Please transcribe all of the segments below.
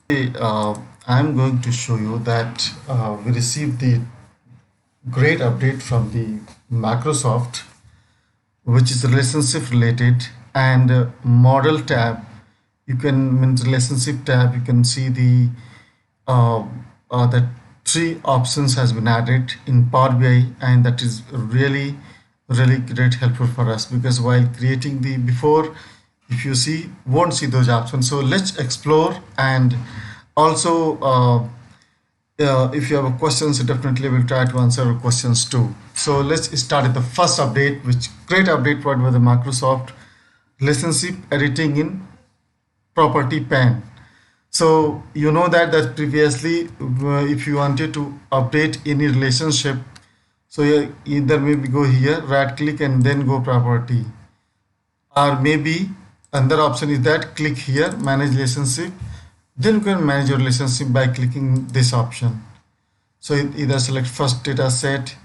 Today, I'm going to show you that we received the great update from the Microsoft, which is relationship related and model tab. You can in relationship tab. You can see uh, the three options has been added in Power BI, and that is really great helpful for us because while creating the before, if you see won't see those options. So let's explore and also if you have questions, definitely we'll try to answer questions too. So let's start with the first update, which great update provided by the Microsoft relationship editing in property pane. So you know that previously, if you wanted to update any relationship, so you either maybe go here, right click and then go property, or maybe another option is that click here, manage relationship. Then you can manage your relationship by clicking this option. So either select first data set,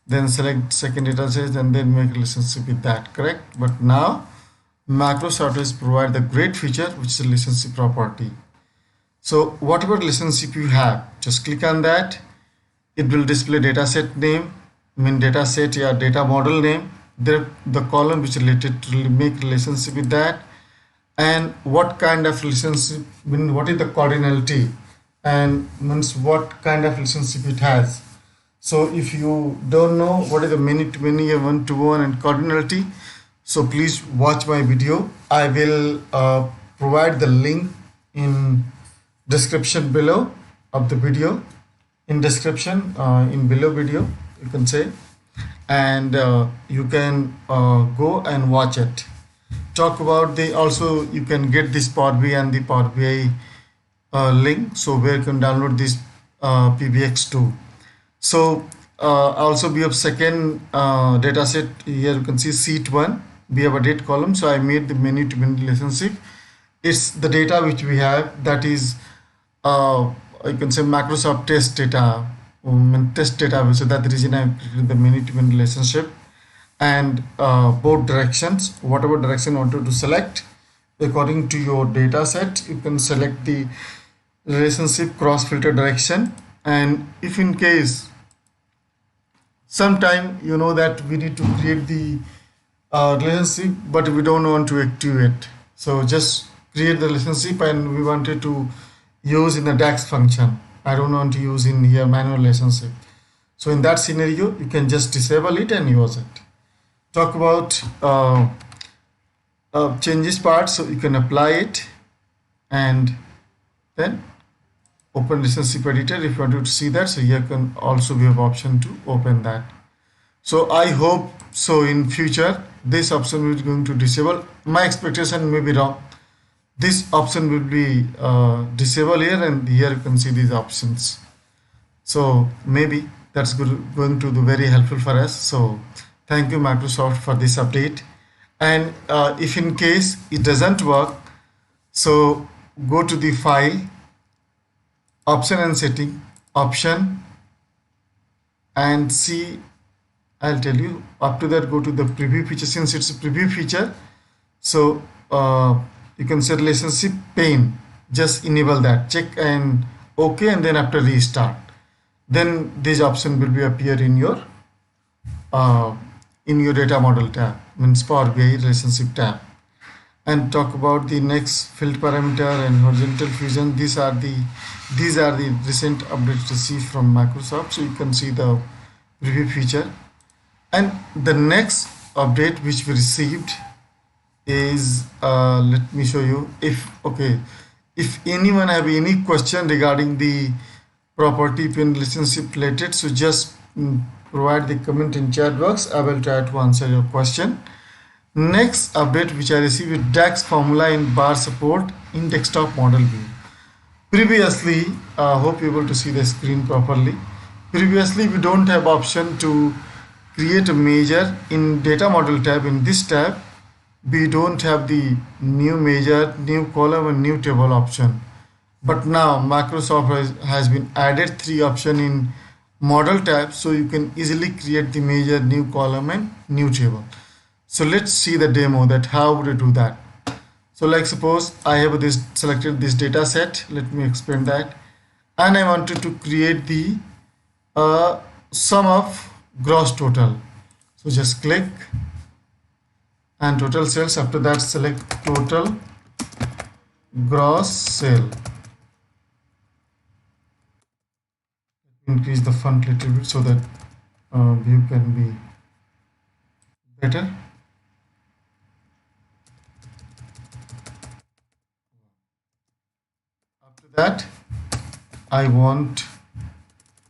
then select second data set, and then make relationship with that, correct? But now Microsoft has provided the great feature, which is relationship property. So whatever relationship you have, just click on that. It will display data set name, data set or data model name, the column which related to make relationship with that, and what kind of relationship, what is the cardinality, and means what kind of relationship it has. So if you don't know what is the many to many, one to one, and cardinality, so please watch my video. I will provide the link in description below of the video, in description in below video you can say, and you can go and watch it. Talk about the also you can get this Power BI and the Power BI link, so where you can download this PBX too. So also we have second data set. Here you can see sheet 1, we have a date column, so I made the many to many relationship. It's the data which we have, that is you can say Microsoft test data, test data. So that the reason I created the many to many relationship, and both directions, whatever direction you wanted to select according to your data set, you can select the relationship cross filter direction. And if in case sometime you know that we need to create the relationship but we don't want to activate, so just create the relationship and we wanted to use in the DAX function, I don't want to use in here manual relationship. So in that scenario you can just disable it and use it. Talk about changes part, so you can apply it and then open relationship editor if you want to see that. So here can also be an option to open that. So I hope so in future this option will going to disable. My expectation may be wrong, this option will be disabled here, and here you can see these options. So maybe that's going to be very helpful for us. So thank you Microsoft for this update. And if in case it doesn't work, so go to the file, option and setting, option, and see, I'll tell you. Up to that, go to the preview feature. Since it's a preview feature, so you can say relationship pane, just enable that, check and OK, and then after restart, then this option will be appear in your data model tab, means Power BI relationship tab. And talk about the next field parameter and horizontal fusion. These are the recent updates received from Microsoft, so you can see the preview feature. And the next update which we received is let me show you. If anyone have any question regarding the property pin relationship related, so just provide the comment in chat box. I will try to answer your question. Next update which I received is DAX formula in bar support in desktop model view. Previously, hope you're able to see the screen properly. Previously, we don't have option to create a measure in data model tab. In this tab, we don't have the new measure, new column, and new table option. But now Microsoft has been added 3 option in model tab, so you can easily create the measure, new column, and new table. So let's see the demo that how would you do that. So like suppose I have this selected this data set. Let me explain that. And I wanted to create the sum of gross total. So just click and total sales. After that select total gross sale. Increase the font little bit so that view can be better. After that I want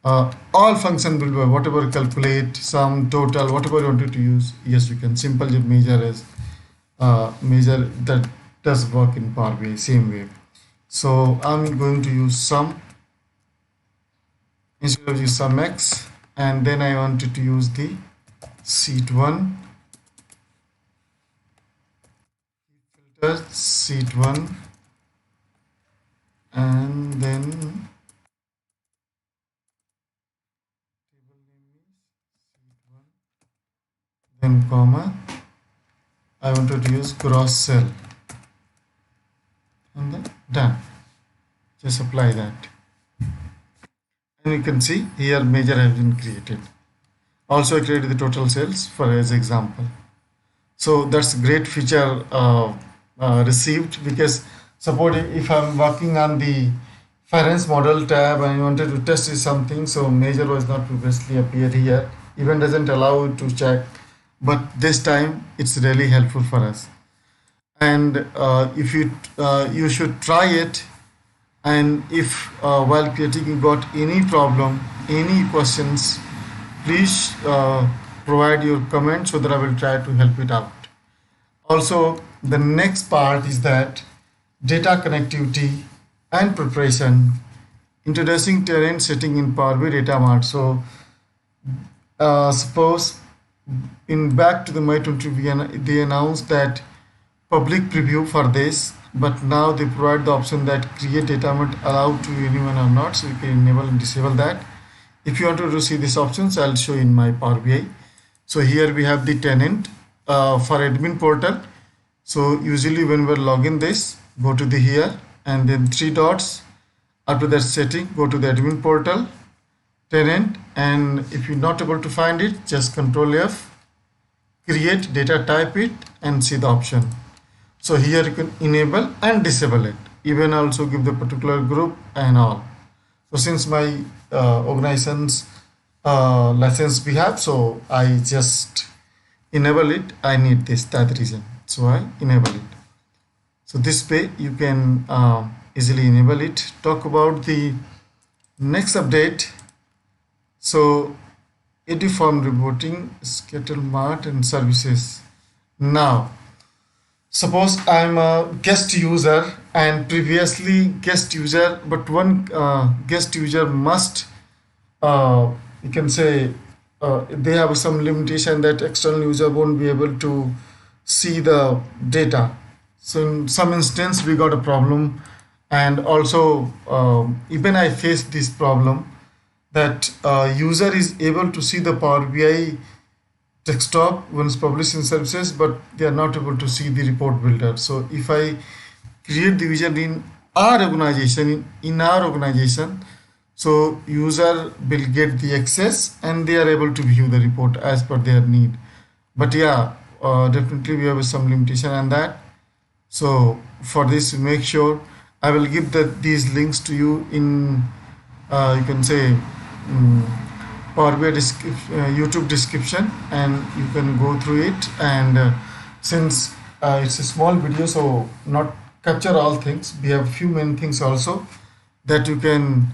all function will be whatever calculate, sum, total, whatever you wanted to use. Yes, you can simple measure as measure that does work in Power BI same way. So I'm going to use sum instead of use sum x, and then I wanted to use the sheet 1 filter sheet 1, and then comma I wanted to use gross sale, and then done. Just apply that, and you can see here measure has been created. Also I created the total sales for as example. So that's a great feature received, because suppose if I'm working on the finance model tab and I wanted to test something, so measure was not previously appeared here, even doesn't allow you to check, but this time it's really helpful for us. And if you should try it, and if while creating you got any problem, any questions, please provide your comment so that I will try to help it out. Also, the next part is that data connectivity and preparation, introducing tenant setting in Power BI Data Mart. So suppose in back to the My 20 they announced that public preview for this, but now they provide the option that create data mart allowed to anyone or not, so you can enable and disable that. If you want to see these options, I'll show in my Power BI. So here we have the tenant for admin portal. So usually when we're logging this, go to the here and then 3 dots. After that setting, go to the admin portal, tenant, and if you're not able to find it, just Control F, create data, type it, and see the option. So here you can enable and disable it, even also give the particular group and all. So since my organization's license we have, so I just enable it. I need this, that reason, so I enable it. So this way you can easily enable it. Talk about the next update. So form reporting, schedule mart and services. Now suppose I'm a guest user and previously guest user, but one guest user must you can say they have some limitation that external user won't be able to see the data. So in some instance we got a problem, and also even I faced this problem that user is able to see the Power BI desktop once published in services, but they are not able to see the report builder. So if I create the user in our organization, so user will get the access and they are able to view the report as per their need. But yeah, definitely we have some limitation on that. So for this, make sure I will give these links to you in you can say Power BI YouTube description, and you can go through it. And since it's a small video, so not capture all things, we have few main things also that you can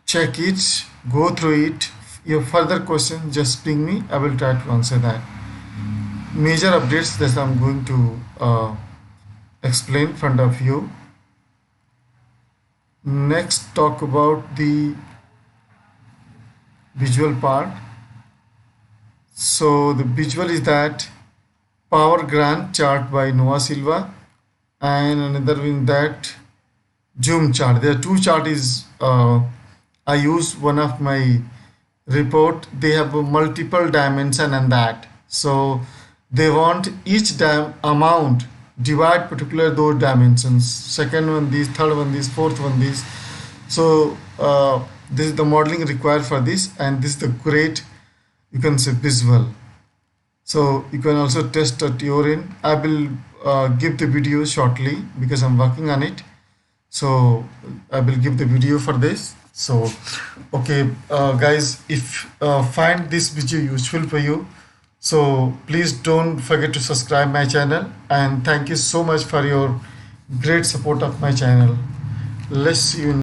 check it, go through it. Your further question, just ping me, I will try to answer that. Major updates that I'm going to explain in front of you. Next, talk about the visual part. So the visual is that Power Grant chart by Noah Silva, and another in that Zoom chart. There are two charts. I use one of my report. They have a multiple dimension and that. So they want each amount divide particular those dimensions. Second one this, third one this, fourth one this. So this is the modeling required for this, and this is the great, you can say, visual. So you can also test at your end. I will give the video shortly because I'm working on it. So I will give the video for this. So okay, guys, if find this video useful for you, so please don't forget to subscribe my channel, and thank you so much for your great support of my channel. Let's see you